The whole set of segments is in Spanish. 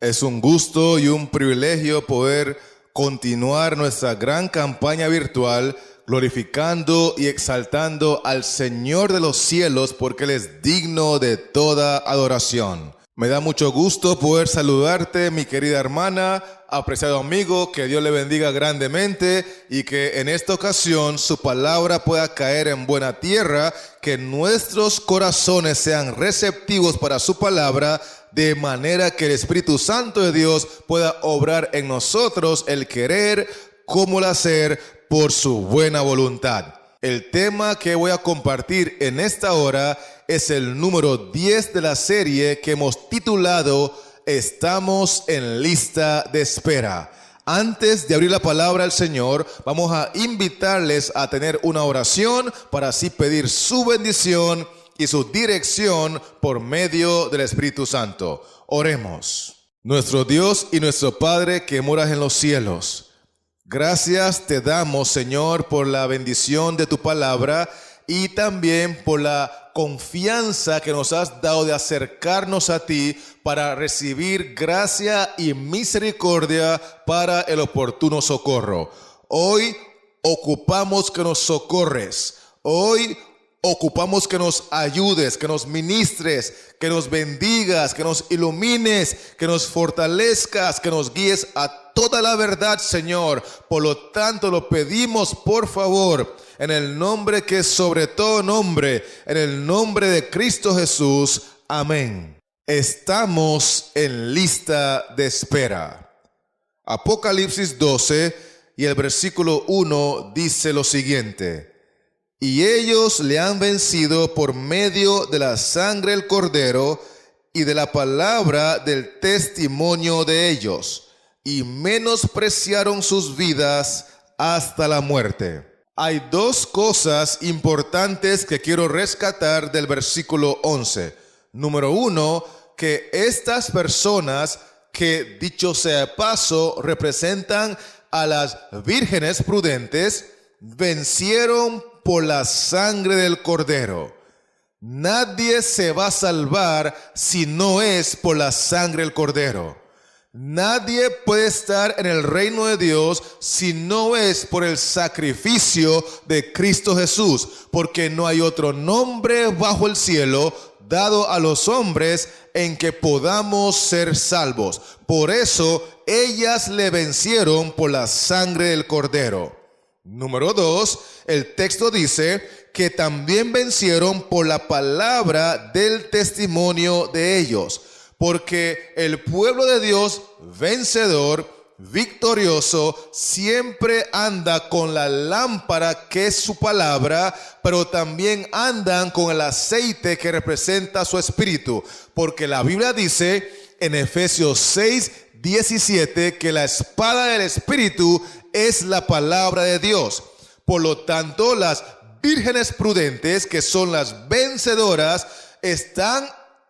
Es un gusto y un privilegio poder continuar nuestra gran campaña virtual glorificando y exaltando al Señor de los cielos porque Él es digno de toda adoración. Me da mucho gusto poder saludarte, mi querida hermana, apreciado amigo, que Dios le bendiga grandemente y que en esta ocasión su palabra pueda caer en buena tierra, que nuestros corazones sean receptivos para su palabra, de manera que el Espíritu Santo de Dios pueda obrar en nosotros el querer como el hacer por su buena voluntad. El tema que voy a compartir en esta hora es el número 10 de la serie que hemos titulado Estamos en lista de espera. Antes de abrir la palabra al Señor, vamos a invitarles a tener una oración para así pedir su bendición y su dirección por medio del Espíritu Santo. Oremos. Nuestro Dios y nuestro Padre que moras en los cielos, gracias te damos, Señor, por la bendición de tu palabra y también por la confianza que nos has dado de acercarnos a ti para recibir gracia y misericordia para el oportuno socorro. Hoy ocupamos que nos socorres. Hoy ocupamos que nos ayudes, que nos ministres, que nos bendigas, que nos ilumines, que nos fortalezcas, que nos guíes a toda la verdad, Señor. Por lo tanto, lo pedimos, por favor, en el nombre que es sobre todo nombre, en el nombre de Cristo Jesús. Amén. Estamos en lista de espera. Apocalipsis 12 y el versículo 1 dice lo siguiente: y ellos le han vencido por medio de la sangre del Cordero y de la palabra del testimonio de ellos, y menospreciaron sus vidas hasta la muerte. Hay dos cosas importantes que quiero rescatar del versículo 11. Número 1, que estas personas, que dicho sea de paso, representan a las vírgenes prudentes, vencieron por la sangre del Cordero. Nadie se va a salvar si no es por la sangre del Cordero. Nadie puede estar en el reino de Dios si no es por el sacrificio de Cristo Jesús, porque no hay otro nombre bajo el cielo dado a los hombres en que podamos ser salvos. Por eso ellas le vencieron por la sangre del Cordero. Número 2, el texto dice que también vencieron por la palabra del testimonio de ellos, porque el pueblo de Dios vencedor, victorioso, siempre anda con la lámpara que es su palabra, pero también andan con el aceite que representa su espíritu, porque la Biblia dice en Efesios 6:17 que la espada del espíritu es la palabra de Dios. Por lo tanto, las vírgenes prudentes, que son las vencedoras, están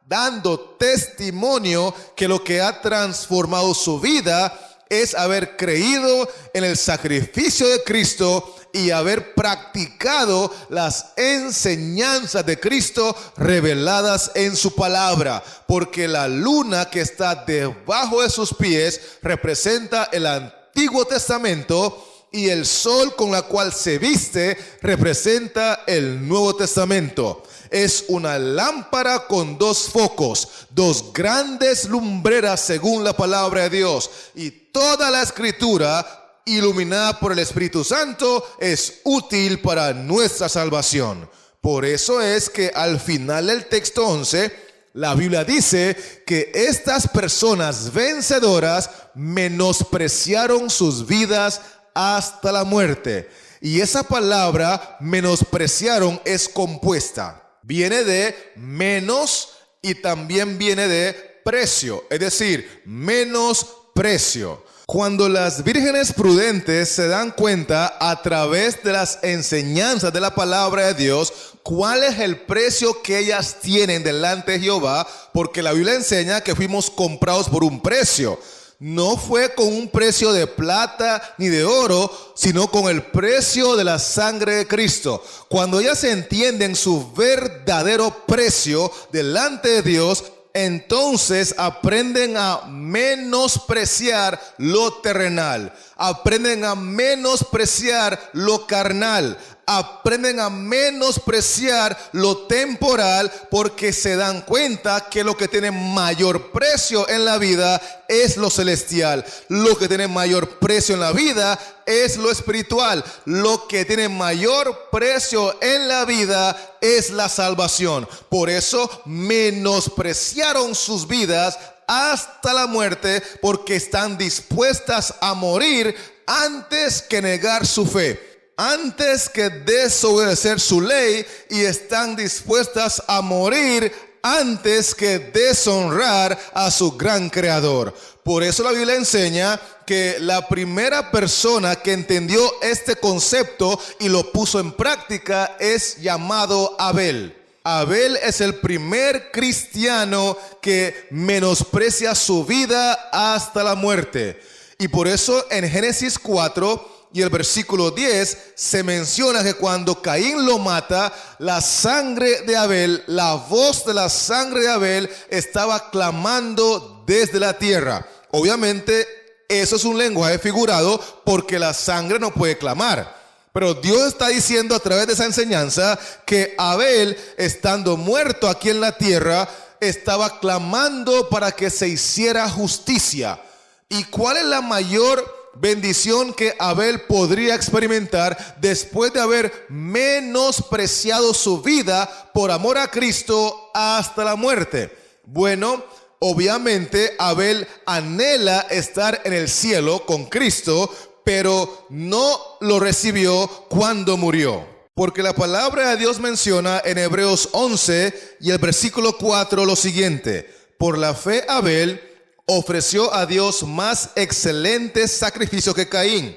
dando testimonio que lo que ha transformado su vida es haber creído en el sacrificio de Cristo y haber practicado las enseñanzas de Cristo reveladas en su palabra, porque la luna que está debajo de sus pies representa el Antiguo Testamento y el sol con la cual se viste representa el Nuevo Testamento. Es una lámpara con dos focos, dos grandes lumbreras según la palabra de Dios, y toda la escritura iluminada por el Espíritu Santo es útil para nuestra salvación. Por eso es que al final del texto 11, la Biblia dice que estas personas vencedoras menospreciaron sus vidas hasta la muerte. Y esa palabra menospreciaron es compuesta. Viene de menos y también viene de precio, es decir, menosprecio. Cuando las vírgenes prudentes se dan cuenta a través de las enseñanzas de la palabra de Dios cuál es el precio que ellas tienen delante de Jehová, porque la Biblia enseña que fuimos comprados por un precio. No fue con un precio de plata ni de oro, sino con el precio de la sangre de Cristo. Cuando ellas entienden su verdadero precio delante de Dios, entonces aprenden a menospreciar lo terrenal, aprenden a menospreciar lo carnal, aprenden a menospreciar lo temporal, porque se dan cuenta que lo que tiene mayor precio en la vida es lo celestial. Lo que tiene mayor precio en la vida es lo espiritual. Lo que tiene mayor precio en la vida es la salvación. Por eso menospreciaron sus vidas hasta la muerte, porque están dispuestas a morir antes que negar su fe, antes que desobedecer su ley, y están dispuestas a morir antes que deshonrar a su gran creador. Por eso la Biblia enseña que la primera persona que entendió este concepto y lo puso en práctica es llamado Abel. Abel es el primer cristiano que menosprecia su vida hasta la muerte. Y por eso en Génesis 4 y el versículo 10 se menciona que cuando Caín lo mata, la sangre de Abel, la voz de la sangre de Abel estaba clamando desde la tierra. Obviamente eso es un lenguaje figurado, porque la sangre no puede clamar. Pero Dios está diciendo a través de esa enseñanza que Abel, estando muerto aquí en la tierra, estaba clamando para que se hiciera justicia. ¿Y cuál es la mayor bendición que Abel podría experimentar después de haber menospreciado su vida por amor a Cristo hasta la muerte? Bueno, obviamente Abel anhela estar en el cielo con Cristo, pero no lo recibió cuando murió. Porque la palabra de Dios menciona en Hebreos 11 y el versículo 4 lo siguiente: por la fe Abel ofreció a Dios más excelente sacrificio que Caín,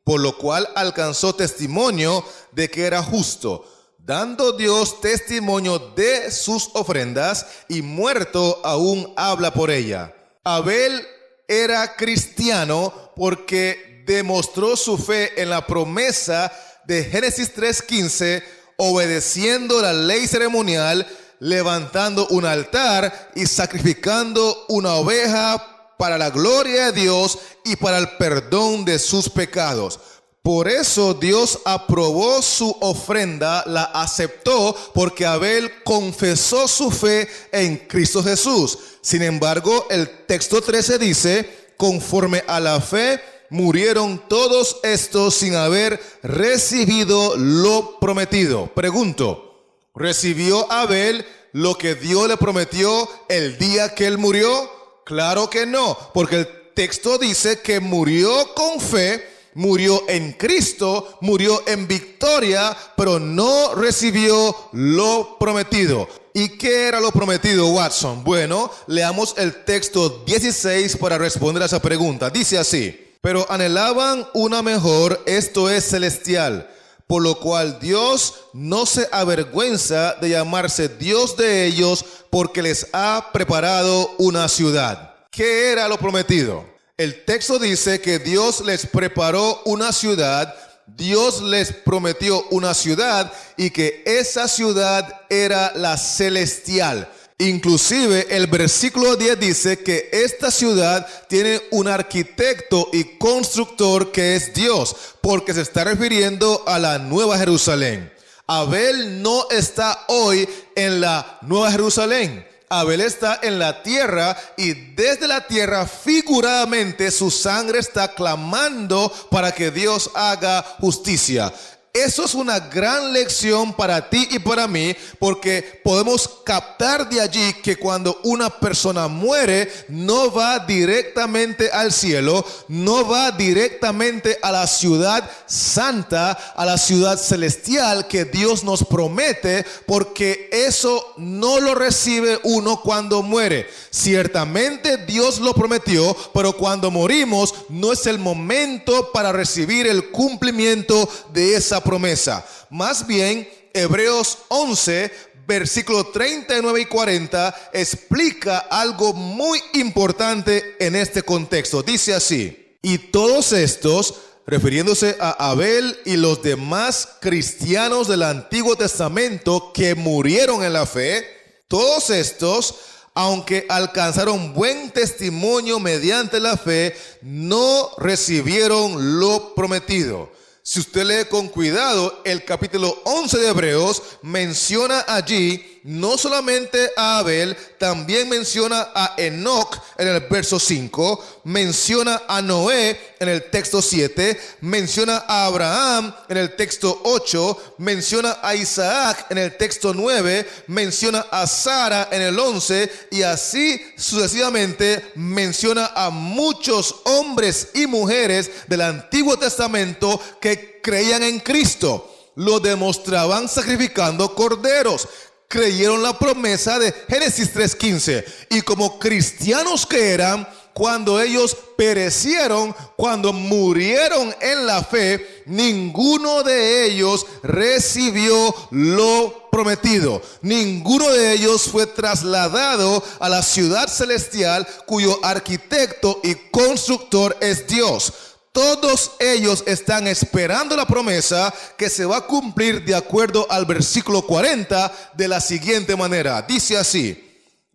por lo cual alcanzó testimonio de que era justo, dando Dios testimonio de sus ofrendas, y muerto aún habla por ella. Abel era cristiano porque demostró su fe en la promesa de Génesis 3:15, obedeciendo la ley ceremonial, levantando un altar y sacrificando una oveja para la gloria de Dios y para el perdón de sus pecados. Por eso Dios aprobó su ofrenda, la aceptó, porque Abel confesó su fe en Cristo Jesús. Sin embargo, el texto 13 dice: conforme a la fe murieron todos estos sin haber recibido lo prometido. Pregunto, ¿recibió Abel lo que Dios le prometió el día que él murió? Claro que no, porque el texto dice que murió con fe, murió en Cristo, murió en victoria, pero no recibió lo prometido. ¿Y qué era lo prometido, Watson? Bueno, leamos el texto 16 para responder a esa pregunta. Dice así: pero anhelaban una mejor, esto es celestial, por lo cual Dios no se avergüenza de llamarse Dios de ellos, porque les ha preparado una ciudad. ¿Qué era lo prometido? El texto dice que Dios les preparó una ciudad, Dios les prometió una ciudad, y que esa ciudad era la celestial. Inclusive el versículo 10 dice que esta ciudad tiene un arquitecto y constructor que es Dios, porque se está refiriendo a la Nueva Jerusalén. Abel no está hoy en la Nueva Jerusalén. Abel está en la tierra, y desde la tierra figuradamente su sangre está clamando para que Dios haga justicia. Eso es una gran lección para ti y para mí, porque podemos captar de allí que cuando una persona muere, no va directamente al cielo, no va directamente a la ciudad santa, a la ciudad celestial que Dios nos promete, porque eso no lo recibe uno cuando muere. Ciertamente Dios lo prometió, pero cuando morimos no es el momento para recibir el cumplimiento de esa promesa. Más bien, Hebreos 11, versículos 39 y 40 explica algo muy importante en este contexto. Dice así: y todos estos, refiriéndose a Abel y los demás cristianos del Antiguo Testamento que murieron en la fe, todos estos, aunque alcanzaron buen testimonio mediante la fe, no recibieron lo prometido. Si usted lee con cuidado, el capítulo 11 de Hebreos menciona allí no solamente a Abel, también menciona a Enoc en el verso 5, menciona a Noé en el texto 7, menciona a Abraham en el texto 8, menciona a Isaac en el texto 9, menciona a Sara en el 11 y así sucesivamente menciona a muchos hombres y mujeres del Antiguo Testamento que creían en Cristo. Lo demostraban sacrificando corderos. Creyeron la promesa de Génesis 3:15 y como cristianos que eran, cuando ellos perecieron, cuando murieron en la fe, ninguno de ellos recibió lo prometido. Ninguno de ellos fue trasladado a la ciudad celestial cuyo arquitecto y constructor es Dios. Todos ellos están esperando la promesa que se va a cumplir de acuerdo al versículo 40 de la siguiente manera. Dice así: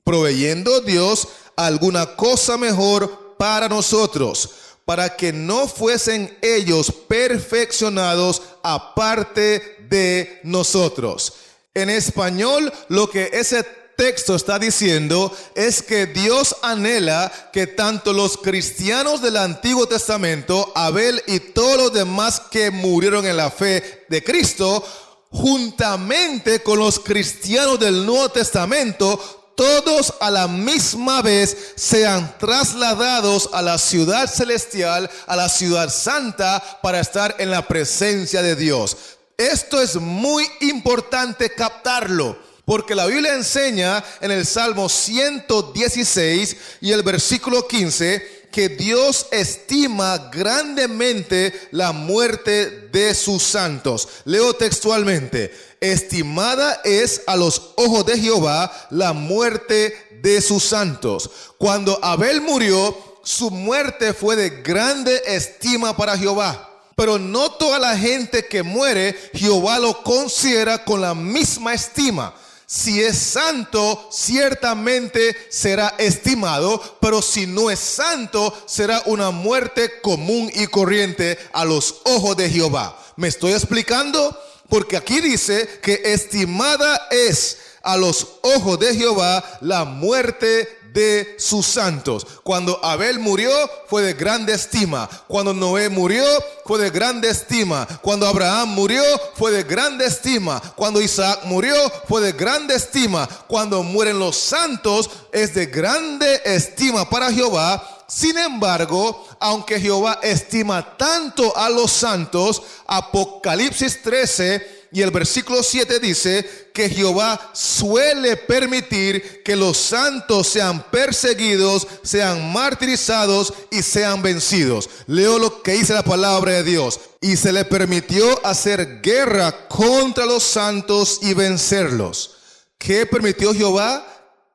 proveyendo Dios alguna cosa mejor para nosotros, para que no fuesen ellos perfeccionados aparte de nosotros. En español, lo que ese texto está diciendo es que Dios anhela que tanto los cristianos del Antiguo Testamento, Abel y todos los demás que murieron en la fe de Cristo, juntamente con los cristianos del Nuevo Testamento, todos a la misma vez sean trasladados a la ciudad celestial, a la ciudad santa, para estar en la presencia de Dios. Esto es muy importante captarlo, porque la Biblia enseña en el Salmo 116 y el versículo 15 que Dios estima grandemente la muerte de sus santos. Leo textualmente: estimada es a los ojos de Jehová la muerte de sus santos. Cuando Abel murió, su muerte fue de grande estima para Jehová. Pero no toda la gente que muere, Jehová lo considera con la misma estima. Si es santo, ciertamente será estimado, pero si no es santo, será una muerte común y corriente a los ojos de Jehová. ¿Me estoy explicando? Porque aquí dice que estimada es a los ojos de Jehová la muerte de sus santos. Cuando Abel murió, fue de grande estima. Cuando Noé murió, fue de grande estima. Cuando Abraham murió, fue de grande estima. Cuando Isaac murió, fue de grande estima. Cuando mueren los santos, es de grande estima para Jehová. Sin embargo, aunque Jehová estima tanto a los santos, Apocalipsis 13 y el versículo 7 dice que Jehová suele permitir que los santos sean perseguidos, sean martirizados y sean vencidos. Leo lo que dice la palabra de Dios. Y se le permitió hacer guerra contra los santos y vencerlos. ¿Qué permitió Jehová?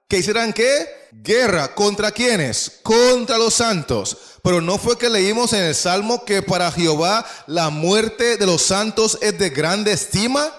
¿Que hicieran qué? Guerra. ¿Contra quiénes? Contra los santos. Pero no fue que leímos en el Salmo que para Jehová la muerte de los santos es de grande estima.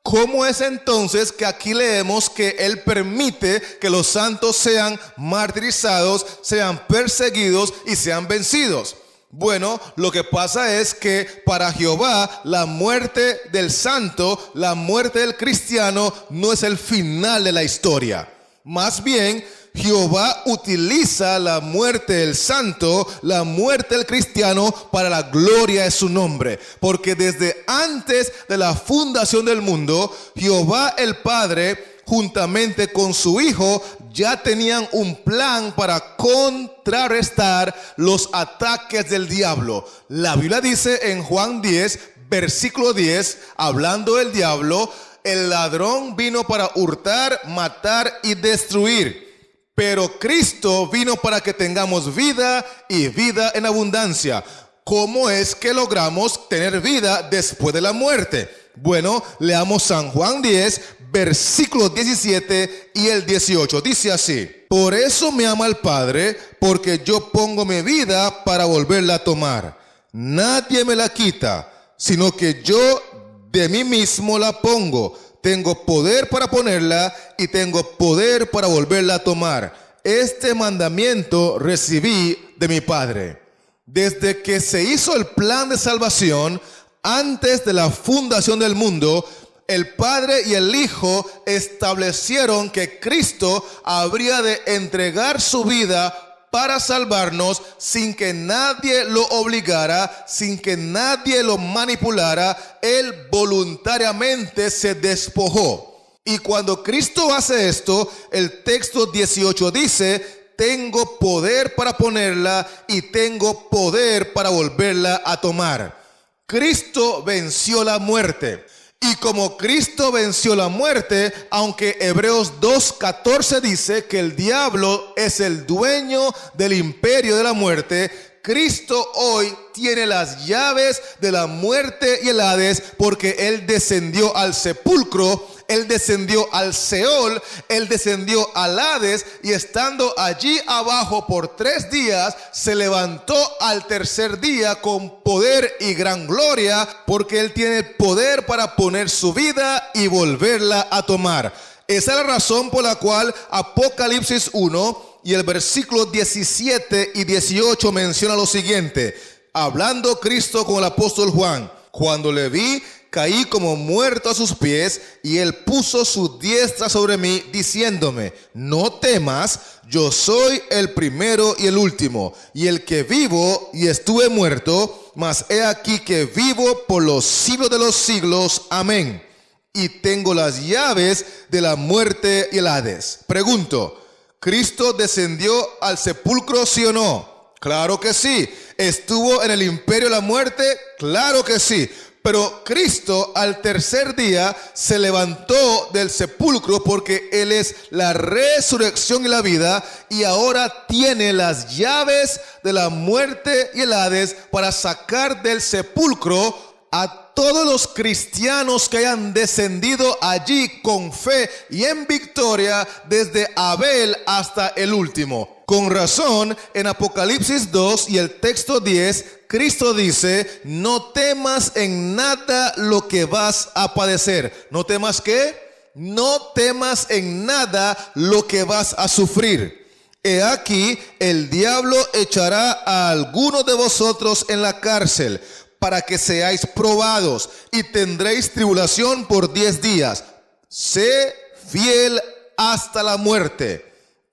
¿Cómo es entonces que aquí leemos que Él permite que los santos sean martirizados, sean perseguidos y sean vencidos? Bueno, lo que pasa es que para Jehová la muerte del santo, la muerte del cristiano no es el final de la historia. Más bien, Jehová utiliza la muerte del santo, la muerte del cristiano para la gloria de su nombre. Porque desde antes de la fundación del mundo, Jehová el Padre, juntamente con su Hijo, ya tenían un plan para contrarrestar los ataques del diablo. La Biblia dice en Juan 10, versículo 10, hablando del diablo: el ladrón vino para hurtar, matar y destruir. Pero Cristo vino para que tengamos vida y vida en abundancia. ¿Cómo es que logramos tener vida después de la muerte? Bueno, leamos San Juan 10, versículos 17 y el 18. Dice así: por eso me ama el Padre, porque yo pongo mi vida para volverla a tomar. Nadie me la quita, sino que yo de mí mismo la pongo. tengo poder para ponerla y tengo poder para volverla a tomar. Este mandamiento recibí de mi Padre. Desde que se hizo el plan de salvación, antes de la fundación del mundo, el Padre y el Hijo establecieron que Cristo habría de entregar su vida para salvarnos sin que nadie lo obligara, sin que nadie lo manipulara. Él voluntariamente se despojó. Y cuando Cristo hace esto, el texto 18 dice: tengo poder para ponerla y tengo poder para volverla a tomar. Cristo venció la muerte. Y como Cristo venció la muerte, aunque Hebreos 2:14 dice que el diablo es el dueño del imperio de la muerte, Cristo hoy tiene las llaves de la muerte y el Hades, porque Él descendió al sepulcro, Él descendió al Seol, Él descendió al Hades, y estando allí abajo por 3 días, se levantó al tercer día con poder y gran gloria, porque Él tiene el poder para poner su vida y volverla a tomar. Esa es la razón por la cual Apocalipsis 1 y el versículo 17 y 18 menciona lo siguiente, hablando Cristo con el apóstol Juan: cuando le vi, caí como muerto a sus pies, y él puso su diestra sobre mí, diciéndome: no temas, yo soy el primero y el último, y el que vivo y estuve muerto, mas he aquí que vivo por los siglos de los siglos. Amén. Y tengo las llaves de la muerte y el Hades. Pregunto, ¿Cristo descendió al sepulcro, sí o no? Claro que sí. ¿Estuvo en el imperio de la muerte? Claro que sí. Pero Cristo al tercer día se levantó del sepulcro, porque Él es la resurrección y la vida, y ahora tiene las llaves de la muerte y el Hades para sacar del sepulcro a todos los cristianos que hayan descendido allí con fe y en victoria, desde Abel hasta el último. Con razón, en Apocalipsis 2 y el texto 10, Cristo dice: no temas en nada lo que vas a padecer. ¿No temas qué? No temas en nada lo que vas a sufrir. He aquí, el diablo echará a algunos de vosotros en la cárcel, para que seáis probados, y tendréis tribulación por 10 días. Sé fiel hasta la muerte,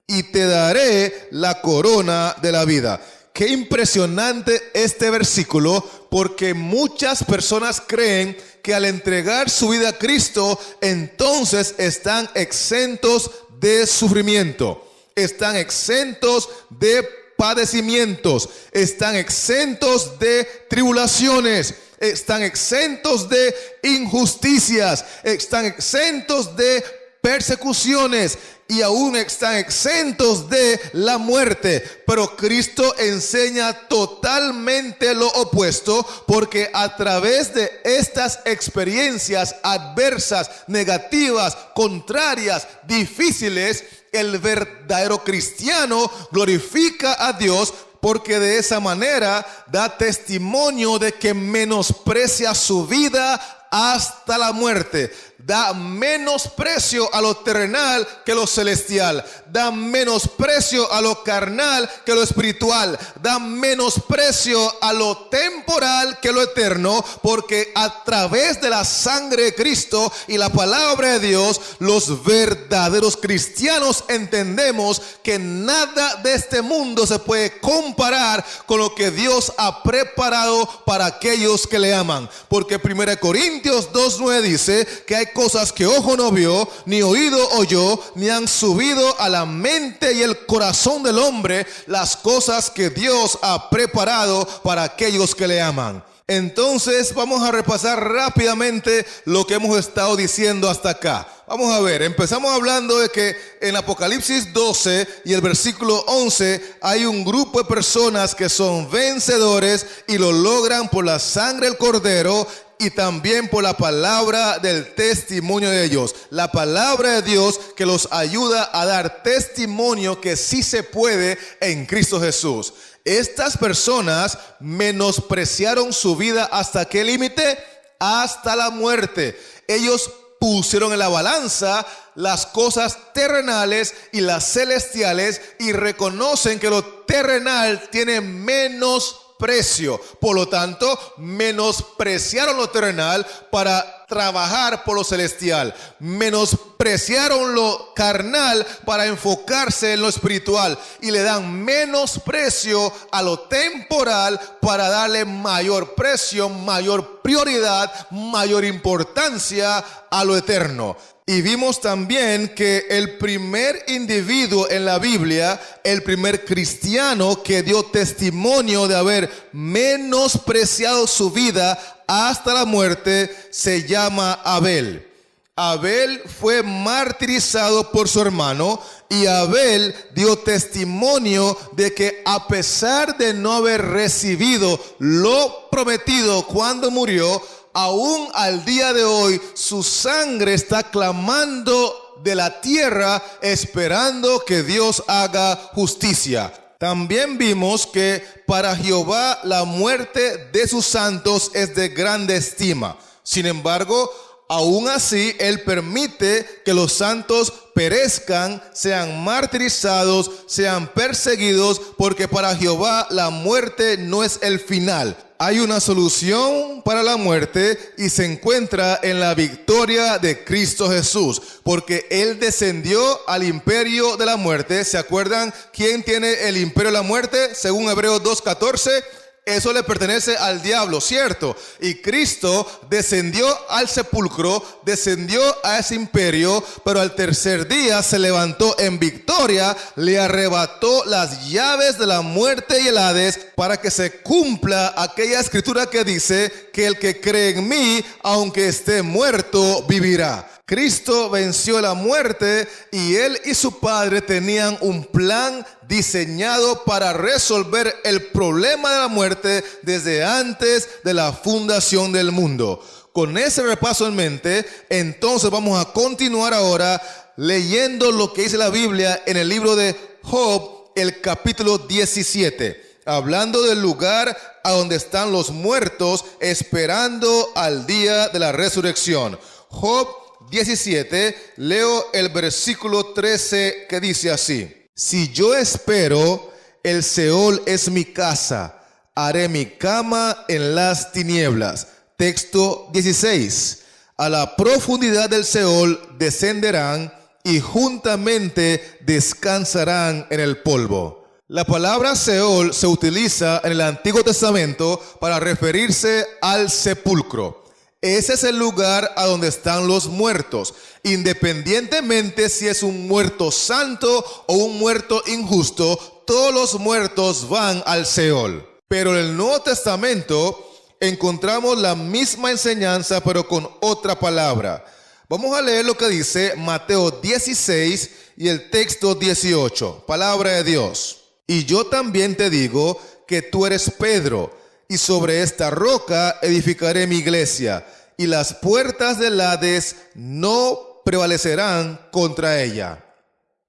y te daré la corona de la vida. Qué impresionante este versículo, porque muchas personas creen que al entregar su vida a Cristo, entonces están exentos de sufrimiento, están exentos de padecimientos, están exentos de tribulaciones, están exentos de injusticias, están exentos de persecuciones, y aún están exentos de la muerte. Pero Cristo enseña totalmente lo opuesto, porque a través de estas experiencias adversas, negativas, contrarias, difíciles, el verdadero cristiano glorifica a Dios, porque de esa manera da testimonio de que menosprecia su vida hasta la muerte. Da menosprecio a lo terrenal que lo celestial. Da menosprecio a lo carnal que lo espiritual. Da menosprecio a lo temporal que lo eterno, porque a través de la sangre de Cristo y la palabra de Dios, los verdaderos cristianos entendemos que nada de este mundo se puede comparar con lo que Dios ha preparado para aquellos que le aman. Porque 1 Corintios 2:9 dice que hay cosas que ojo no vio, ni oído oyó, ni han subido a la mente y el corazón del hombre, las cosas que Dios ha preparado para aquellos que le aman. Entonces vamos a repasar rápidamente lo que hemos estado diciendo hasta acá. Vamos a ver, empezamos hablando de que en Apocalipsis 12 y el versículo 11 hay un grupo de personas que son vencedores y lo logran por la sangre del Cordero y también por la palabra del testimonio de ellos. La palabra de Dios que los ayuda a dar testimonio que sí se puede en Cristo Jesús. Estas personas menospreciaron su vida ¿hasta qué límite? Hasta la muerte. Ellos pusieron en la balanza las cosas terrenales y las celestiales y reconocen que lo terrenal tiene menos precio. Por lo tanto, menospreciaron lo terrenal para trabajar por lo celestial. Menospreciaron lo carnal para enfocarse en lo espiritual. Y le dan menos precio a lo temporal para darle mayor precio, mayor prioridad, mayor importancia a lo eterno. Y vimos también que el primer individuo en la Biblia, el primer cristiano que dio testimonio de haber menospreciado su vida hasta la muerte, se llama Abel. Abel fue martirizado por su hermano y Abel dio testimonio de que a pesar de no haber recibido lo prometido cuando murió, aún al día de hoy su sangre está clamando de la tierra, esperando que Dios haga justicia. También vimos que para Jehová la muerte de sus santos es de grande estima. Sin embargo, aún así, Él permite que los santos perezcan, sean martirizados, sean perseguidos, porque para Jehová la muerte no es el final. Hay una solución para la muerte y se encuentra en la victoria de Cristo Jesús, porque Él descendió al imperio de la muerte. ¿Se acuerdan quién tiene el imperio de la muerte? Según Hebreos 2:14. Eso le pertenece al diablo, ¿cierto? Y Cristo descendió al sepulcro, descendió a ese imperio, pero al tercer día se levantó en victoria, le arrebató las llaves de la muerte y el Hades, para que se cumpla aquella escritura que dice que el que cree en mí, aunque esté muerto, vivirá. Cristo venció la muerte y Él y su Padre tenían un plan diseñado para resolver el problema de la muerte desde antes de la fundación del mundo. Con ese repaso en mente, entonces vamos a continuar ahora leyendo lo que dice la Biblia en el libro de Job, el capítulo 17, hablando del lugar a donde están los muertos esperando al día de la resurrección. Job 17, leo el versículo 13 que dice así: si yo espero, el Seol es mi casa, haré mi cama en las tinieblas. Texto 16, a la profundidad del Seol descenderán y juntamente descansarán en el polvo. La palabra Seol se utiliza en el Antiguo Testamento para referirse al sepulcro. Ese es el lugar a donde están los muertos, independientemente si es un muerto santo o un muerto injusto. Todos los muertos van al Seol. Pero en el Nuevo Testamento encontramos la misma enseñanza, pero con otra palabra. Vamos a leer lo que dice Mateo 16 y el texto 18. Palabra de Dios. Y yo también te digo que tú eres Pedro, y sobre esta roca edificaré mi iglesia, y las puertas del Hades no prevalecerán contra ella.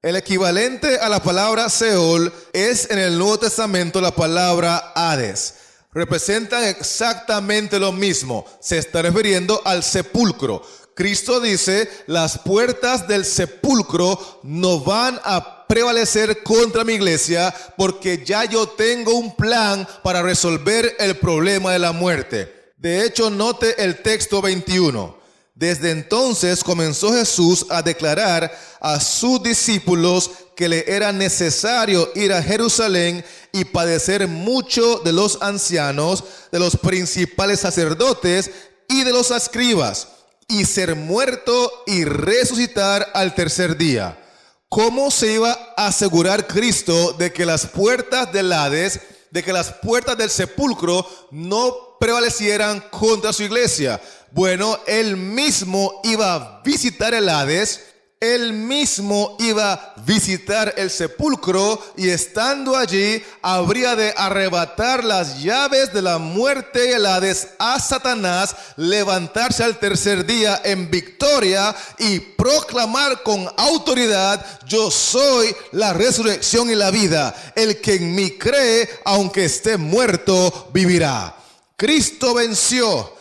El equivalente a la palabra Seol es en el Nuevo Testamento la palabra Hades. Representan exactamente lo mismo. Se está refiriendo al sepulcro. Cristo dice, las puertas del sepulcro no van a prevalecer contra mi iglesia, porque ya yo tengo un plan para resolver el problema de la muerte. De hecho, note el texto 21. Desde entonces comenzó Jesús a declarar a sus discípulos que le era necesario ir a Jerusalén y padecer mucho de los ancianos, de los principales sacerdotes y de los escribas, y ser muerto y resucitar al tercer día. ¿Cómo se iba a asegurar Cristo de que las puertas del Hades, de que las puertas del sepulcro no prevalecieran contra su iglesia? Bueno, Él mismo iba a visitar el Hades, Él mismo iba a visitar el sepulcro, y estando allí habría de arrebatar las llaves de la muerte y el Hades a Satanás, levantarse al tercer día en victoria y proclamar con autoridad: yo soy la resurrección y la vida, el que en mí cree, aunque esté muerto, vivirá. Cristo venció.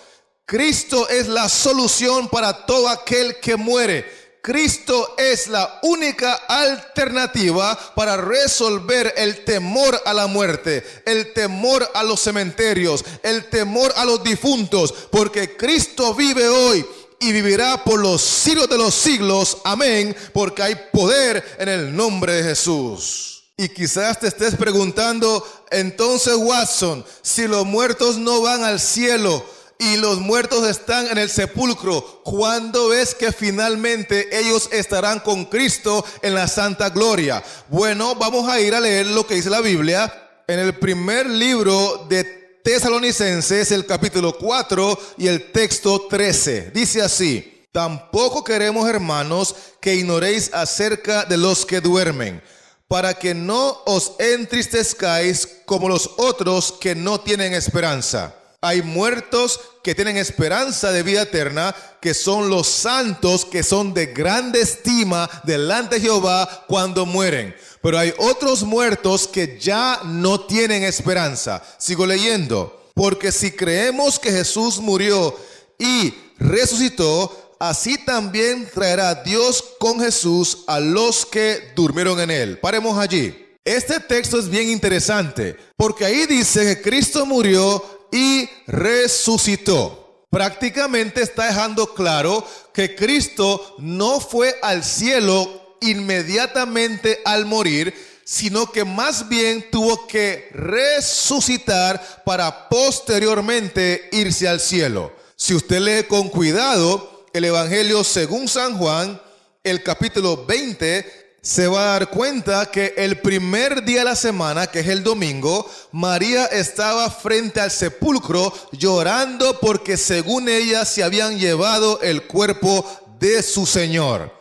Cristo es la solución para todo aquel que muere. Cristo es la única alternativa para resolver el temor a la muerte, el temor a los cementerios, el temor a los difuntos, porque Cristo vive hoy y vivirá por los siglos de los siglos. Amén, porque hay poder en el nombre de Jesús. Y quizás te estés preguntando, entonces Watson, si los muertos no van al cielo y los muertos están en el sepulcro, ¿cuándo ves que finalmente ellos estarán con Cristo en la santa gloria? Bueno, vamos a ir a leer lo que dice la Biblia en el primer libro de Tesalonicenses, el capítulo 4 y el texto 13. Dice así: tampoco queremos, hermanos, que ignoréis acerca de los que duermen, para que no os entristezcáis como los otros que no tienen esperanza. Hay muertos que tienen esperanza de vida eterna, que son los santos, que son de grande estima delante de Jehová cuando mueren. Pero hay otros muertos que ya no tienen esperanza. Sigo leyendo. Porque si creemos que Jesús murió y resucitó, así también traerá Dios con Jesús a los que durmieron en él. Paremos allí. Este texto es bien interesante, porque ahí dice que Cristo murió y resucitó. Prácticamente está dejando claro que Cristo no fue al cielo inmediatamente al morir, sino que más bien tuvo que resucitar para posteriormente irse al cielo. Si usted lee con cuidado el Evangelio según San Juan, el capítulo 20, se va a dar cuenta que el primer día de la semana, que es el domingo, María estaba frente al sepulcro llorando porque según ella se habían llevado el cuerpo de su Señor.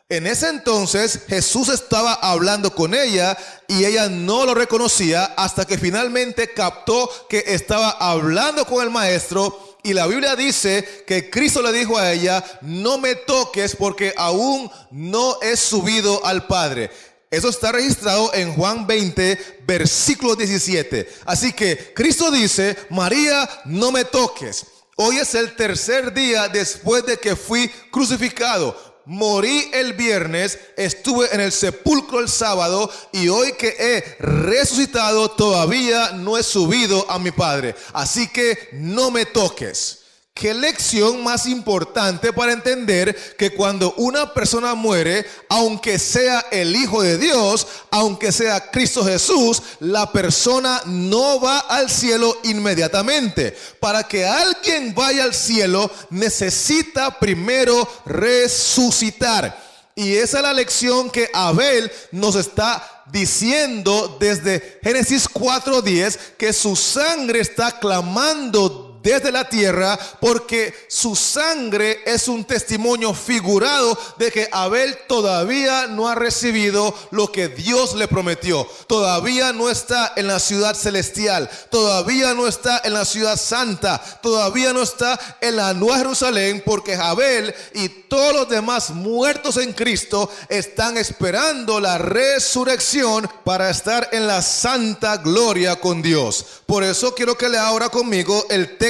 En ese entonces Jesús estaba hablando con ella y ella no lo reconocía hasta que finalmente captó que estaba hablando con el Maestro. Y la Biblia dice que Cristo le dijo a ella: no me toques porque aún no he subido al Padre. Eso está registrado en Juan 20, versículo 17. Así que Cristo dice: María, no me toques. Hoy es el tercer día después de que fui crucificado. Morí el viernes, estuve en el sepulcro el sábado y hoy que he resucitado todavía no he subido a mi Padre. Así que no me toques. ¿Qué lección más importante para entender que cuando una persona muere, aunque sea el Hijo de Dios, aunque sea Cristo Jesús, la persona no va al cielo inmediatamente? Para que alguien vaya al cielo, necesita primero resucitar. Y esa es la lección que Abel nos está diciendo desde Génesis 4:10, que su sangre está clamando desde la tierra, porque su sangre es un testimonio figurado de que Abel todavía no ha recibido lo que Dios le prometió. Todavía no está en la ciudad celestial, todavía no está en la ciudad santa, todavía no está en la Nueva Jerusalén, porque Abel y todos los demás muertos en Cristo están esperando la resurrección para estar en la santa gloria con Dios. Por eso quiero que lea ahora conmigo el texto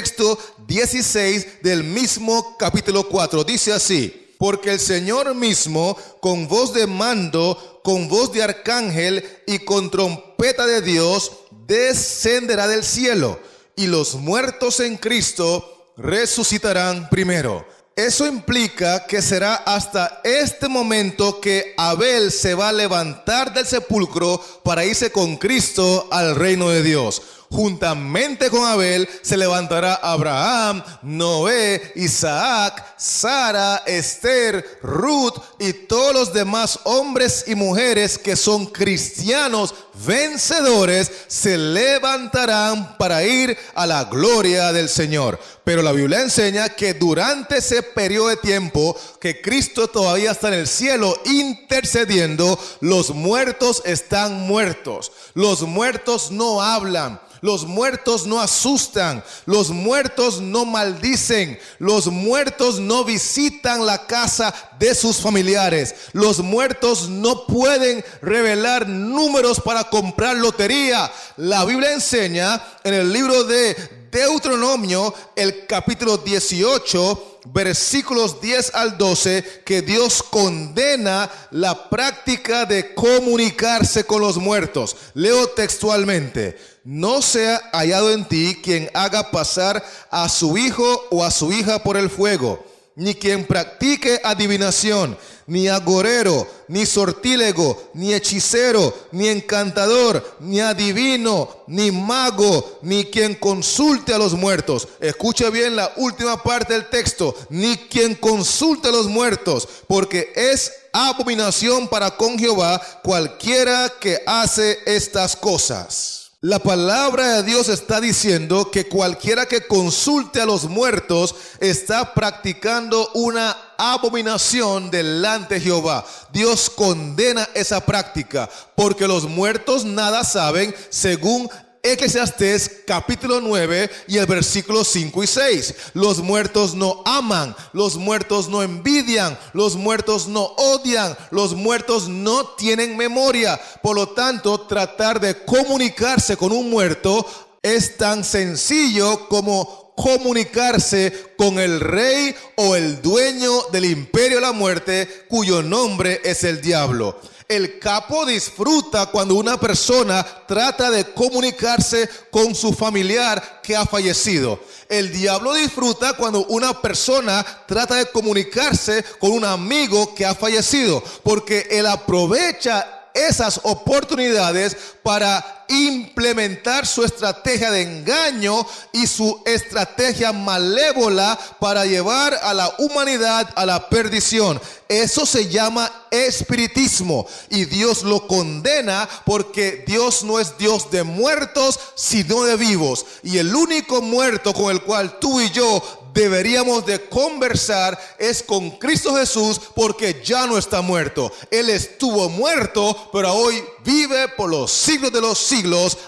16 del mismo capítulo 4. Dice así: porque el Señor mismo, con voz de mando, con voz de arcángel y con trompeta de Dios, descenderá del cielo, y los muertos en Cristo resucitarán primero. Eso implica que será hasta este momento que Abel se va a levantar del sepulcro para irse con Cristo al reino de Dios. Juntamente con Abel se levantará Abraham, Noé, Isaac, Sara, Esther, Ruth y todos los demás hombres y mujeres que son cristianos vencedores, se levantarán para ir a la gloria del Señor. Pero la Biblia enseña que durante ese periodo de tiempo que Cristo todavía está en el cielo intercediendo, los muertos están muertos. Los muertos no hablan. Los muertos no asustan, los muertos no maldicen, los muertos no visitan la casa de sus familiares, los muertos no pueden revelar números para comprar lotería. La Biblia enseña en el libro de Deuteronomio, el capítulo 18, versículos 10 al 12, que Dios condena la práctica de comunicarse con los muertos. Leo textualmente: no sea hallado en ti quien haga pasar a su hijo o a su hija por el fuego, ni quien practique adivinación, ni agorero, ni sortílego, ni hechicero, ni encantador, ni adivino, ni mago, ni quien consulte a los muertos. Escuche bien la última parte del texto: ni quien consulte a los muertos, porque es abominación para con Jehová cualquiera que hace estas cosas. La palabra de Dios está diciendo que cualquiera que consulte a los muertos está practicando una abominación delante de Jehová. Dios condena esa práctica porque los muertos nada saben, según Eclesiastés capítulo 9 y el versículo 5 y 6. Los muertos no aman, los muertos no envidian, los muertos no odian, los muertos no tienen memoria. Por lo tanto, tratar de comunicarse con un muerto es tan sencillo como comunicarse con el rey o el dueño del imperio de la muerte, cuyo nombre es el diablo. El capo disfruta cuando una persona trata de comunicarse con su familiar que ha fallecido. El diablo disfruta cuando una persona trata de comunicarse con un amigo que ha fallecido, porque él aprovecha esas oportunidades para implementar su estrategia de engaño y su estrategia malévola para llevar a la humanidad a la perdición. Eso se llama espiritismo y Dios lo condena, porque Dios no es Dios de muertos sino de vivos, y el único muerto con el cual tú y yo deberíamos de conversar es con Cristo Jesús, porque ya no está muerto. Él estuvo muerto, pero hoy vive por los siglos de los siglos.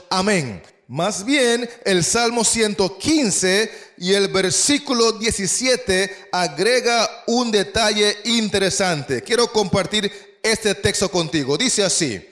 Amén. Más bien, el Salmo 115 y el versículo 17 agrega un detalle interesante. Quiero compartir este texto contigo. Dice así: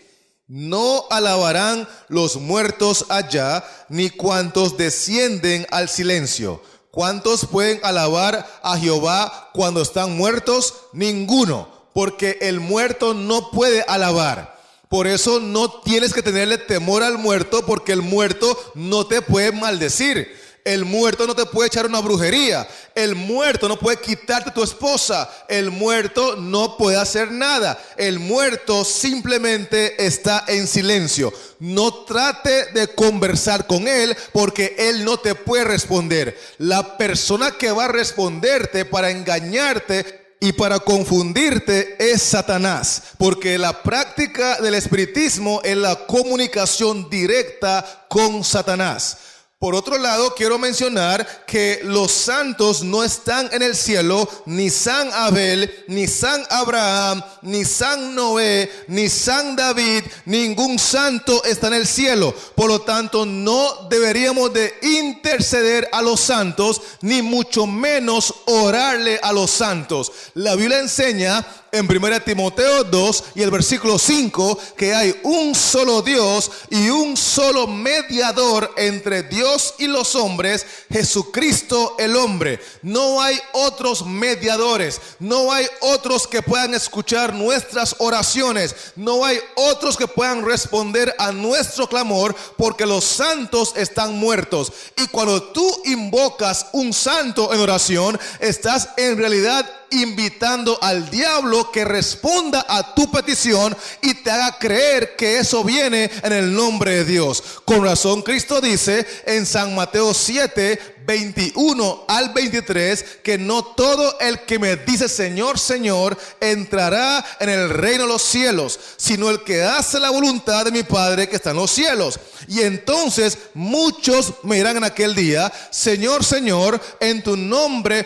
no alabarán los muertos allá, ni cuantos descienden al silencio. ¿Cuántos pueden alabar a Jehová cuando están muertos? Ninguno, porque el muerto no puede alabar. Por eso no tienes que tenerle temor al muerto, porque el muerto no te puede maldecir. El muerto no te puede echar una brujería. El muerto no puede quitarte tu esposa. El muerto no puede hacer nada. El muerto simplemente está en silencio. No trate de conversar con él, porque él no te puede responder. La persona que va a responderte para engañarte y para confundirte es Satanás, porque la práctica del espiritismo es la comunicación directa con Satanás. Por otro lado, quiero mencionar que los santos no están en el cielo, ni San Abel, ni San Abraham, ni San Noé, ni San David. Ningún santo está en el cielo. Por lo tanto, no deberíamos de interceder a los santos, ni mucho menos orarle a los santos. La Biblia enseña en 1 Timoteo 2 y el versículo 5 que hay un solo Dios y un solo mediador entre Dios y los hombres, Jesucristo el hombre. No hay otros mediadores, no hay otros que puedan escuchar nuestras oraciones, no hay otros que puedan responder a nuestro clamor, porque los santos están muertos. Y cuando tú invocas un santo en oración, estás en realidad invitando al diablo que responda a tu petición y te haga creer que eso viene en el nombre de Dios. Con razón Cristo dice en San Mateo 7, 21 al 23, que no todo el que me dice Señor, Señor, entrará en el reino de los cielos, sino el que hace la voluntad de mi Padre que está en los cielos. Y entonces muchos me dirán en aquel día: Señor, Señor, en tu nombre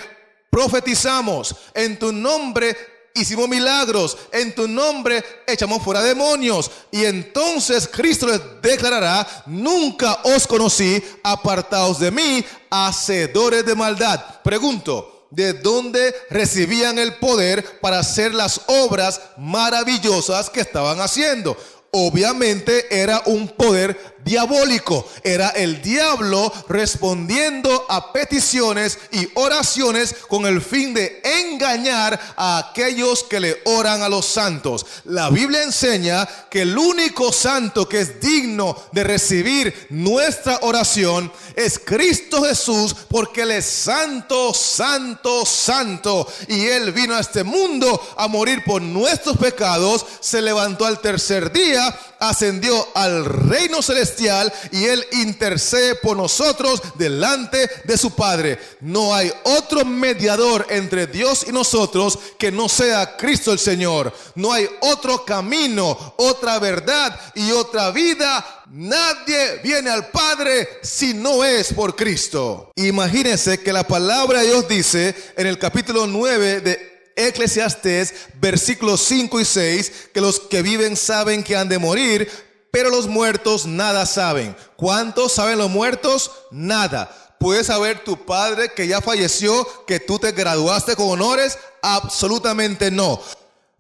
profetizamos, en tu nombre hicimos milagros, en tu nombre echamos fuera demonios. Y entonces Cristo les declarará: nunca os conocí, apartaos de mí, hacedores de maldad. Pregunto, ¿de dónde recibían el poder para hacer las obras maravillosas que estaban haciendo? Obviamente era un poder diabólico. Era el diablo respondiendo a peticiones y oraciones con el fin de engañar a aquellos que le oran a los santos. La Biblia enseña que el único santo que es digno de recibir nuestra oración es Cristo Jesús, porque Él es santo, santo, santo. Y Él vino a este mundo a morir por nuestros pecados, se levantó al tercer día, ascendió al reino celestial y Él intercede por nosotros delante de su Padre. No hay otro mediador entre Dios y nosotros que no sea Cristo el Señor. No hay otro camino, otra verdad y otra vida. Nadie viene al Padre si no es por Cristo. Imagínense que la palabra de Dios dice en el capítulo 9 de Eclesiastés, versículos 5 y 6, que los que viven saben que han de morir, pero los muertos nada saben. ¿Cuántos saben los muertos? Nada. ¿Puedes saber tu padre que ya falleció, que tú te graduaste con honores? Absolutamente no.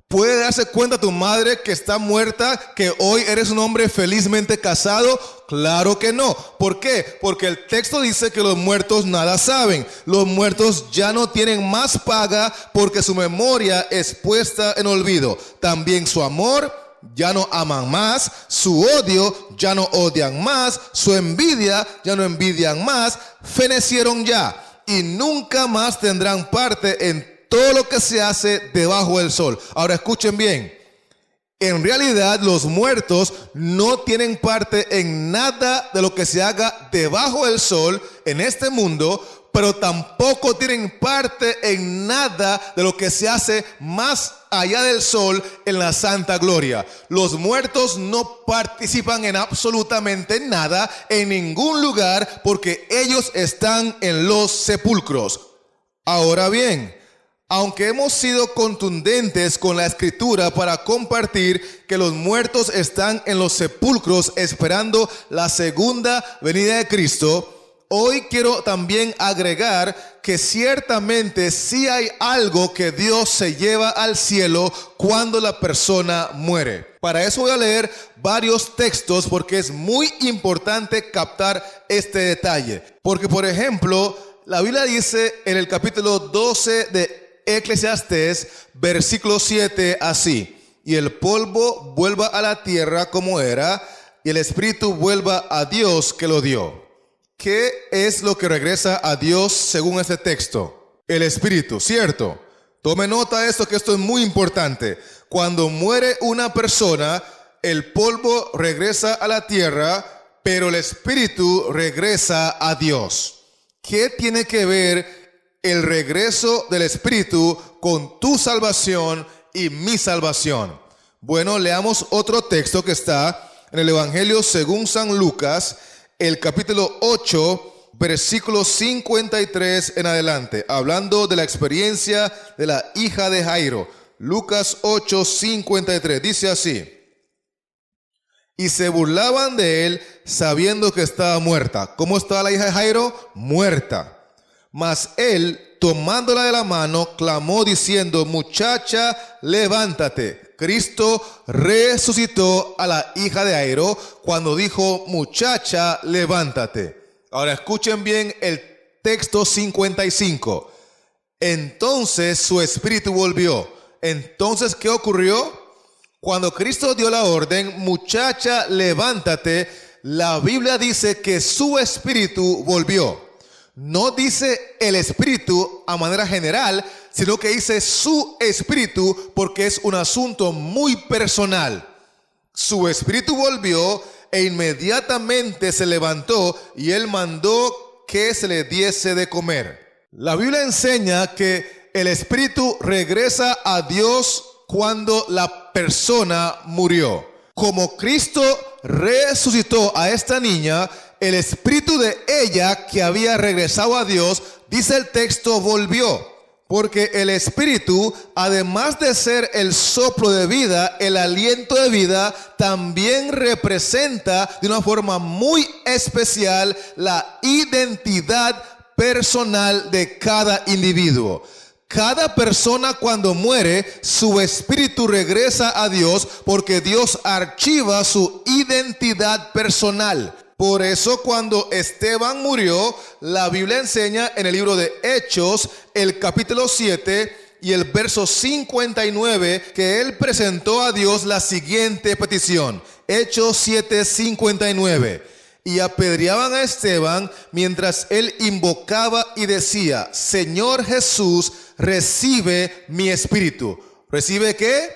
¿Puede darse cuenta tu madre que está muerta, que hoy eres un hombre felizmente casado? Claro que no. ¿Por qué? Porque el texto dice que los muertos nada saben. Los muertos ya no tienen más paga porque su memoria es puesta en olvido. También su amor ya no aman más, su odio ya no odian más, su envidia ya no envidian más, fenecieron ya y nunca más tendrán parte en todo lo que se hace debajo del sol. Ahora escuchen bien. En realidad los muertos no tienen parte en nada de lo que se haga debajo del sol en este mundo, pero tampoco tienen parte en nada de lo que se hace más allá del sol en la santa gloria. Los muertos no participan en absolutamente nada, en ningún lugar, porque ellos están en los sepulcros. Ahora bien, aunque hemos sido contundentes con la escritura para compartir que los muertos están en los sepulcros esperando la segunda venida de Cristo, hoy quiero también agregar que ciertamente sí hay algo que Dios se lleva al cielo cuando la persona muere. Para eso voy a leer varios textos porque es muy importante captar este detalle. Porque, por ejemplo, la Biblia dice en el capítulo 12 de Eclesiastés, versículo 7, así: y el polvo vuelva a la tierra como era, y el espíritu vuelva a Dios que lo dio. ¿Qué es lo que regresa a Dios según este texto? El espíritu, ¿cierto? Tome nota de esto, que esto es muy importante. Cuando muere una persona, el polvo regresa a la tierra, pero el espíritu regresa a Dios. ¿Qué tiene que ver el regreso del Espíritu con tu salvación y mi salvación? Bueno, leamos otro texto que está en el Evangelio según San Lucas, el capítulo 8, versículo 53 en adelante, hablando de la experiencia de la hija de Jairo. Lucas 8, 53, dice así: y se burlaban de él sabiendo que estaba muerta. ¿Cómo estaba la hija de Jairo? Muerta. Mas él, tomándola de la mano, clamó diciendo: muchacha, levántate. Cristo resucitó a la hija de Jairo cuando dijo: muchacha, levántate. Ahora escuchen bien el texto 55. Entonces su espíritu volvió. Entonces, ¿qué ocurrió? Cuando Cristo dio la orden: muchacha, levántate, la Biblia dice que su espíritu volvió. No dice el espíritu a manera general, sino que dice su espíritu, porque es un asunto muy personal. Su espíritu volvió e inmediatamente se levantó y él mandó que se le diese de comer. La Biblia enseña que el espíritu regresa a Dios cuando la persona murió. Como Cristo resucitó a esta niña, el espíritu de ella que había regresado a Dios, dice el texto, volvió. Porque el espíritu, además de ser el soplo de vida, el aliento de vida, también representa de una forma muy especial la identidad personal de cada individuo. Cada persona cuando muere, su espíritu regresa a Dios porque Dios archiva su identidad personal. Por eso cuando Esteban murió, la Biblia enseña en el libro de Hechos, el capítulo 7 y el verso 59, que él presentó a Dios la siguiente petición. Hechos 7:59. Y apedreaban a Esteban mientras él invocaba y decía: Señor Jesús, recibe mi espíritu. ¿Recibe qué?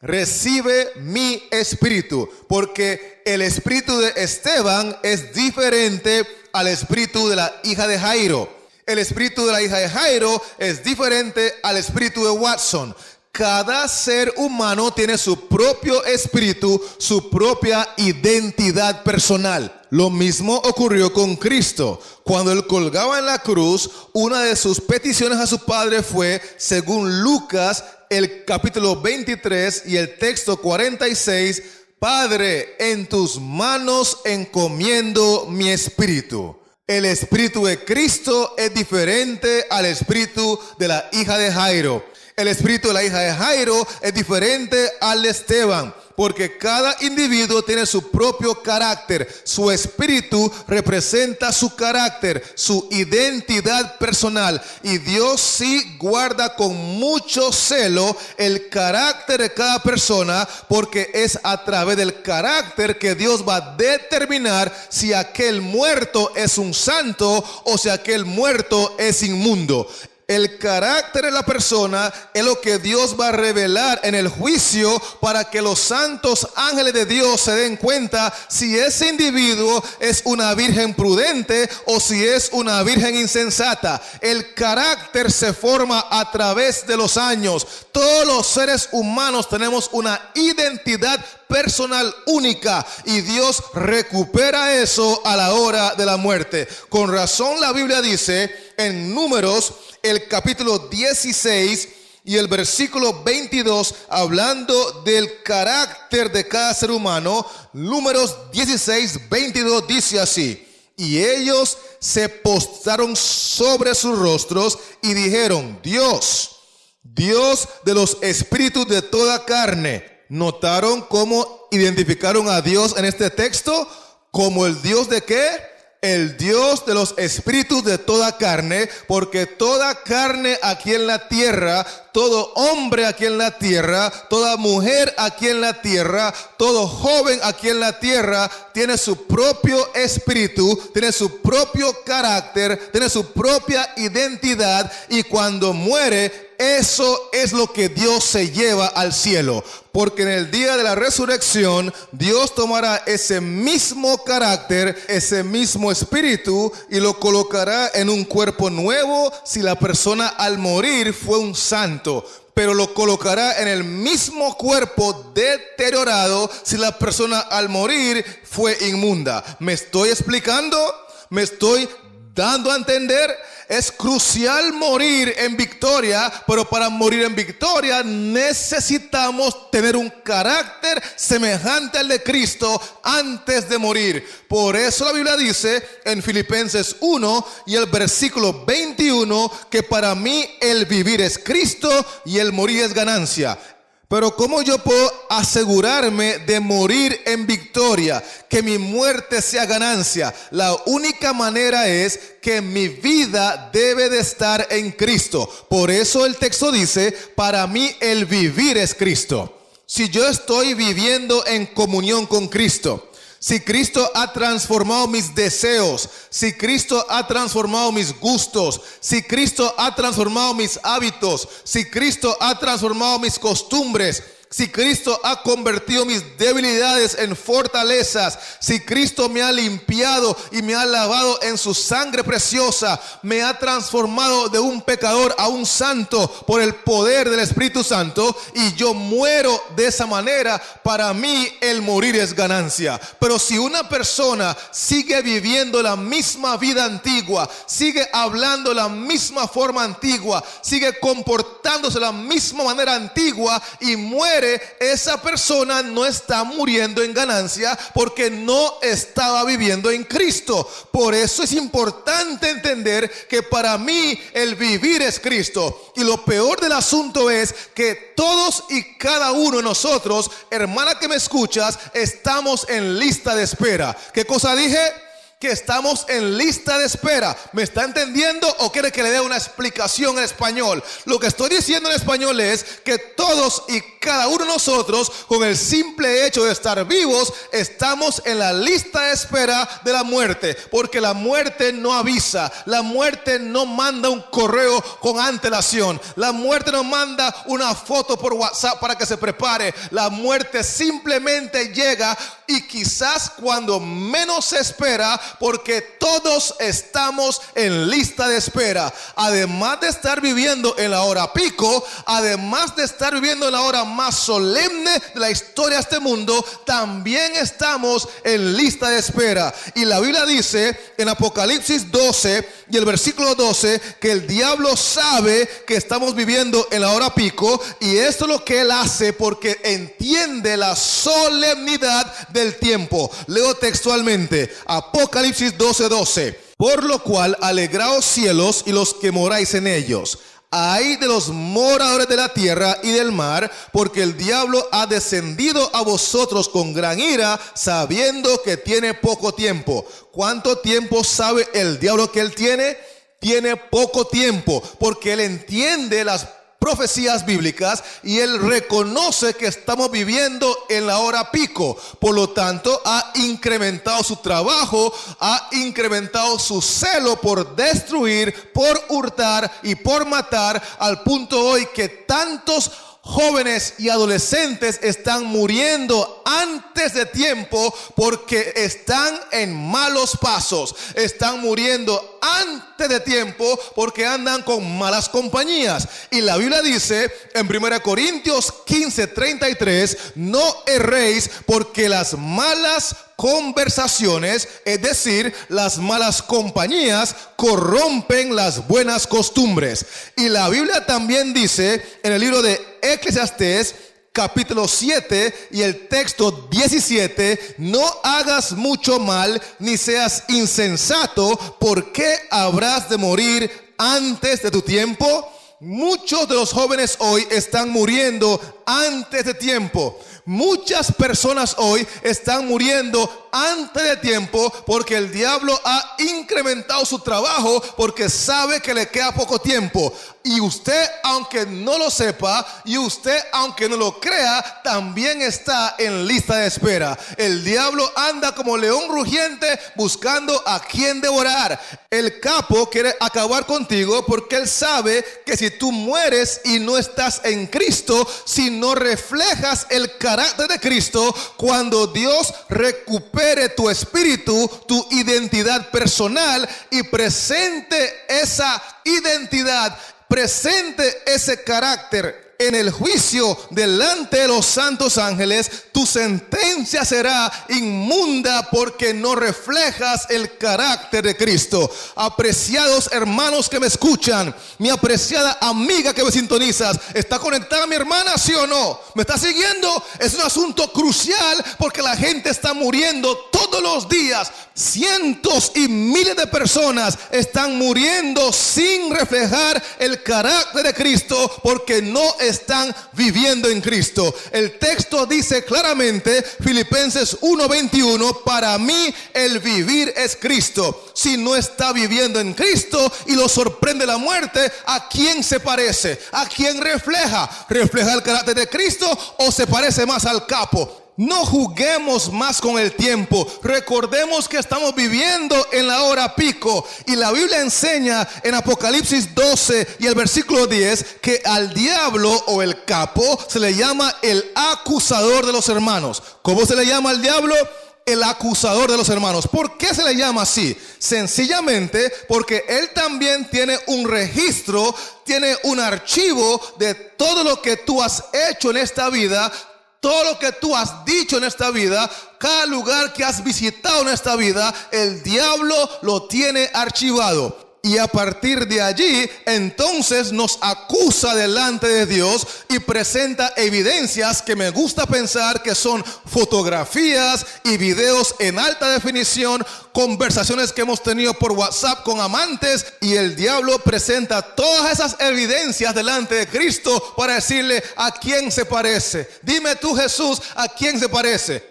Recibe mi espíritu. Porque el espíritu de Esteban es diferente al espíritu de la hija de Jairo. El espíritu de la hija de Jairo es diferente al espíritu de Watson. Cada ser humano tiene su propio espíritu, su propia identidad personal. Lo mismo ocurrió con Cristo. Cuando él colgaba en la cruz, una de sus peticiones a su Padre fue, según Lucas, el capítulo 23 y el texto 46, Padre, en tus manos encomiendo mi espíritu. El espíritu de Cristo es diferente al espíritu de la hija de Jairo. El espíritu de la hija de Jairo es diferente al de Esteban, porque cada individuo tiene su propio carácter. Su espíritu representa su carácter, su identidad personal. Y Dios sí guarda con mucho celo el carácter de cada persona, porque es a través del carácter que Dios va a determinar si aquel muerto es un santo o si aquel muerto es inmundo. El carácter de la persona es lo que Dios va a revelar en el juicio para que los santos ángeles de Dios se den cuenta si ese individuo es una virgen prudente o si es una virgen insensata. El carácter se forma a través de los años. Todos los seres humanos tenemos una identidad personal única y Dios recupera eso a la hora de la muerte. Con razón la Biblia dice en Números, el capítulo 16 y el versículo 22, hablando del carácter de cada ser humano, Números 16, 22 dice así: y ellos se postraron sobre sus rostros y dijeron: Dios de los espíritus de toda carne. ¿Notaron cómo identificaron a Dios en este texto? Como el Dios de ¿qué? El Dios de los espíritus de toda carne, porque toda carne aquí en la tierra, todo hombre aquí en la tierra, toda mujer aquí en la tierra, todo joven aquí en la tierra tiene su propio espíritu, tiene su propio carácter, tiene su propia identidad, y cuando muere, eso es lo que Dios se lleva al cielo, porque en el día de la resurrección Dios tomará ese mismo carácter, ese mismo espíritu, y lo colocará en un cuerpo nuevo si la persona al morir fue un santo, pero lo colocará en el mismo cuerpo deteriorado si la persona al morir fue inmunda. ¿Me estoy explicando? ¿Me estoy dando a entender? Es crucial morir en victoria, pero para morir en victoria necesitamos tener un carácter semejante al de Cristo antes de morir. Por eso la Biblia dice en Filipenses 1 y el versículo 21 que para mí el vivir es Cristo y el morir es ganancia. Pero ¿cómo yo puedo asegurarme de morir en victoria, que mi muerte sea ganancia? La única manera es que mi vida debe de estar en Cristo. Por eso el texto dice, para mí el vivir es Cristo. Si yo estoy viviendo en comunión con Cristo, si Cristo ha transformado mis deseos, si Cristo ha transformado mis gustos, si Cristo ha transformado mis hábitos, si Cristo ha transformado mis costumbres, si Cristo ha convertido mis debilidades en fortalezas, si Cristo me ha limpiado y me ha lavado en su sangre preciosa, me ha transformado de un pecador a un santo por el poder del Espíritu Santo, y yo muero de esa manera, para mí el morir es ganancia. Pero si una persona sigue viviendo la misma vida antigua, sigue hablando la misma forma antigua, sigue comportándose de la misma manera antigua y muere muere, esa persona no está muriendo en ganancia porque no estaba viviendo en Cristo. Por eso es importante entender que para mí el vivir es Cristo. Y lo peor del asunto es que todos y cada uno de nosotros, hermana que me escuchas, estamos en lista de espera. ¿Qué cosa dije? Que estamos en lista de espera. ¿Me está entendiendo o quiere que le dé una explicación en español? Lo que estoy diciendo en español es que todos y cada uno de nosotros, con el simple hecho de estar vivos, estamos en la lista de espera de la muerte, porque la muerte no avisa, la muerte no manda un correo con antelación, la muerte no manda una foto por WhatsApp para que se prepare. La muerte simplemente llega, y quizás cuando menos se espera, porque todos estamos en lista de espera. Además de estar viviendo en la hora pico, además de estar viviendo en la hora más solemne de la historia de este mundo, también estamos en lista de espera. Y la Biblia dice en Apocalipsis 12 y el versículo 12 que el diablo sabe que estamos viviendo en la hora pico, y esto es lo que él hace porque entiende la solemnidad del tiempo. Leo textualmente Apocalipsis 12:12. Por lo cual alegraos cielos y los que moráis en ellos. Ay de los moradores de la tierra y del mar, porque el diablo ha descendido a vosotros con gran ira, sabiendo que tiene poco tiempo. ¿Cuánto tiempo sabe el diablo que él tiene? Tiene poco tiempo, porque él entiende las profecías bíblicas y él reconoce que estamos viviendo en la hora pico. Por lo tanto, ha incrementado su trabajo, ha incrementado su celo por destruir, por hurtar y por matar, al punto hoy que tantos jóvenes y adolescentes están muriendo antes de tiempo porque están en malos pasos. Están muriendo antes de tiempo porque andan con malas compañías. Y la Biblia dice en 1 Corintios 15:33, no erréis, porque las malas conversaciones, es decir, las malas compañías, corrompen las buenas costumbres. Y la Biblia también dice en el libro de Eclesiastés capítulo 7 y el texto 17, no hagas mucho mal ni seas insensato, porque habrás de morir antes de tu tiempo. Muchos de los jóvenes hoy están muriendo antes de tiempo. Muchas personas hoy están muriendo antes de tiempo porque el diablo ha incrementado su trabajo porque sabe que le queda poco tiempo. Y usted, aunque no lo sepa, y usted, aunque no lo crea, también está en lista de espera. El diablo anda como león rugiente buscando a quien devorar. El capo quiere acabar contigo porque él sabe que si tú mueres y no estás en Cristo, si no reflejas el carácter de Cristo, cuando Dios recupere tu espíritu, tu identidad personal, y presente esa identidad, presente ese carácter en el juicio delante de los santos ángeles, tu sentencia será inmunda porque no reflejas el carácter de Cristo. Apreciados hermanos que me escuchan, mi apreciada amiga que me sintonizas, ¿está conectada mi hermana, sí o no? ¿Me está siguiendo? Es un asunto crucial porque la gente está muriendo todos los días. Cientos y miles de personas están muriendo sin reflejar el carácter de Cristo porque no están viviendo en Cristo. El texto dice claramente, Filipenses 1:21, para mí el vivir es Cristo. Si no está viviendo en Cristo y lo sorprende la muerte, ¿a quién se parece? ¿A quién refleja? ¿Refleja el carácter de Cristo o se parece más al capo? No juguemos más con el tiempo. Recordemos que estamos viviendo en la hora pico. Y la Biblia enseña en Apocalipsis 12 y el versículo 10 que al diablo o el capo se le llama el acusador de los hermanos. ¿Cómo se le llama al diablo? El acusador de los hermanos. ¿Por qué se le llama así? Sencillamente porque él también tiene un registro, tiene un archivo de todo lo que tú has hecho en esta vida, todo lo que tú has dicho en esta vida, cada lugar que has visitado en esta vida, el diablo lo tiene archivado. Y a partir de allí, entonces nos acusa delante de Dios y presenta evidencias que me gusta pensar que son fotografías y videos en alta definición, conversaciones que hemos tenido por WhatsApp con amantes, y el diablo presenta todas esas evidencias delante de Cristo para decirle a quién se parece. Dime tú, Jesús, ¿a quién se parece?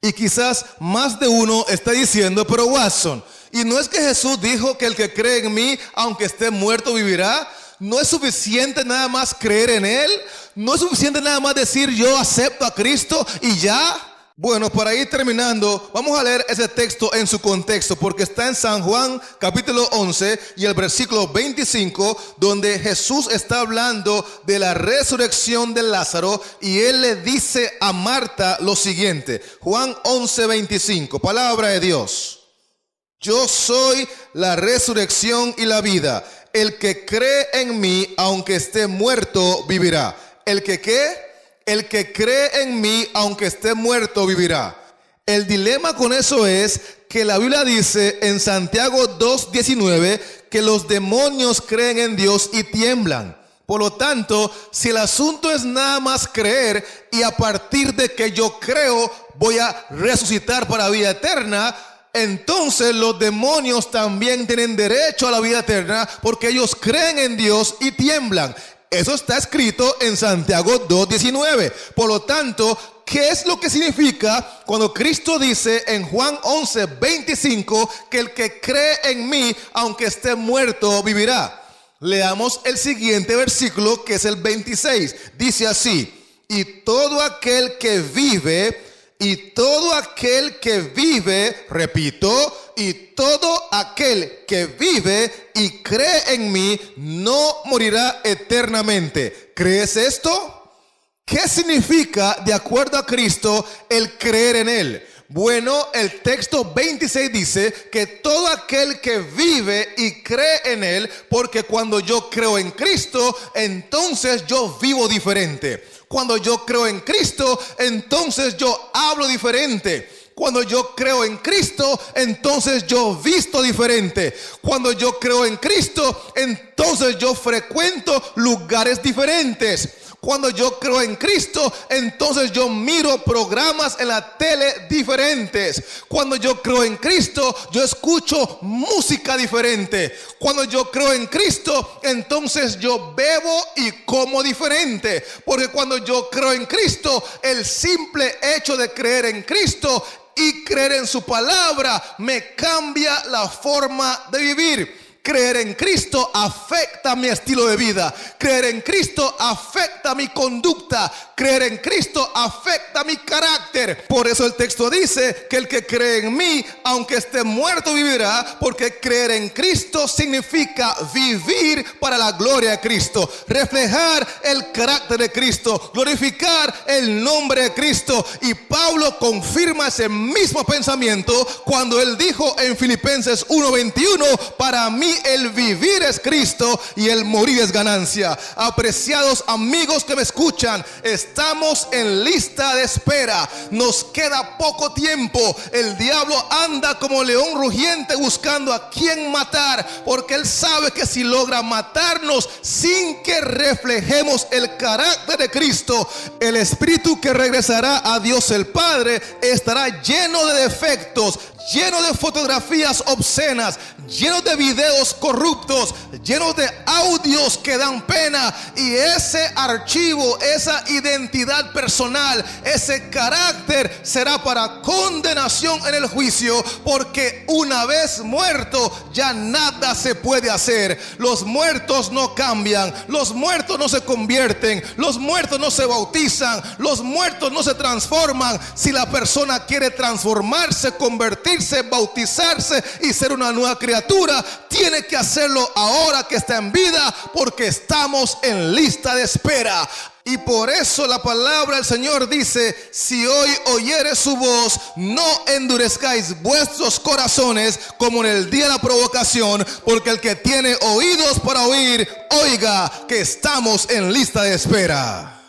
Y quizás más de uno está diciendo, pero Watson, ¿y no es que Jesús dijo que el que cree en mí, aunque esté muerto, vivirá? ¿No es suficiente nada más creer en Él? ¿No es suficiente nada más decir yo acepto a Cristo y ya? Bueno, para ir terminando, vamos a leer ese texto en su contexto, porque está en San Juan capítulo 11 y el versículo 25, donde Jesús está hablando de la resurrección de Lázaro, y Él le dice a Marta lo siguiente. Juan 11, 25, palabra de Dios. Yo soy la resurrección y la vida. El que cree en mí, aunque esté muerto, vivirá. ¿El que qué? El que cree en mí, aunque esté muerto, vivirá. El dilema con eso es que la Biblia dice en Santiago 2:19 que los demonios creen en Dios y tiemblan. Por lo tanto, si el asunto es nada más creer y a partir de que yo creo voy a resucitar para vida eterna, entonces los demonios también tienen derecho a la vida eterna porque ellos creen en Dios y tiemblan. Eso está escrito en Santiago 2:19. Por lo tanto, ¿qué es lo que significa cuando Cristo dice en Juan 11:25 que el que cree en mí, aunque esté muerto, vivirá? Leamos el siguiente versículo, que es el 26. Dice así: y todo aquel que vive, repito, y todo aquel que vive y cree en mí no morirá eternamente. ¿Crees esto? ¿Qué significa, de acuerdo a Cristo, el creer en Él? Bueno, el texto 26 dice que todo aquel que vive y cree en Él, porque cuando yo creo en Cristo, entonces yo vivo diferente. Cuando yo creo en Cristo, entonces yo hablo diferente. Cuando yo creo en Cristo, entonces yo visto diferente. Cuando yo creo en Cristo, entonces yo frecuento lugares diferentes. Cuando yo creo en Cristo, entonces yo miro programas en la tele diferentes. Cuando yo creo en Cristo, yo escucho música diferente. Cuando yo creo en Cristo, entonces yo bebo y como diferente. Porque cuando yo creo en Cristo, el simple hecho de creer en Cristo y creer en su palabra me cambia la forma de vivir. Creer en Cristo afecta mi estilo de vida. Creer en Cristo afecta mi conducta. Creer en Cristo afecta mi carácter. Por eso el texto dice que el que cree en mí, aunque esté muerto, vivirá. Porque creer en Cristo significa vivir para la gloria de Cristo, reflejar el carácter de Cristo, glorificar el nombre de Cristo. Y Pablo confirma ese mismo pensamiento cuando él dijo en Filipenses 1:21: para mí el vivir es Cristo y el morir es ganancia. Apreciados amigos que me escuchan, estamos en lista de espera. Nos queda poco tiempo. El diablo anda como león rugiente buscando a quien matar, porque él sabe que si logra matarnos sin que reflejemos el carácter de Cristo, el espíritu que regresará a Dios el Padre estará lleno de defectos, lleno de fotografías obscenas, lleno de videos corruptos, llenos de audios que dan pena, y ese archivo, esa identidad personal, ese carácter será para condenación en el juicio, porque una vez muerto ya nada se puede hacer. Los muertos no cambian, los muertos no se convierten, los muertos no se bautizan, los muertos no se transforman. Si la persona quiere transformarse, convertirse, bautizarse y ser una nueva criatura, tiene que hacerlo ahora que está en vida, porque estamos en lista de espera. Y por eso la palabra del Señor dice: si hoy oyeres su voz, no endurezcáis vuestros corazones como en el día de la provocación, porque el que tiene oídos para oír, oiga que estamos en lista de espera.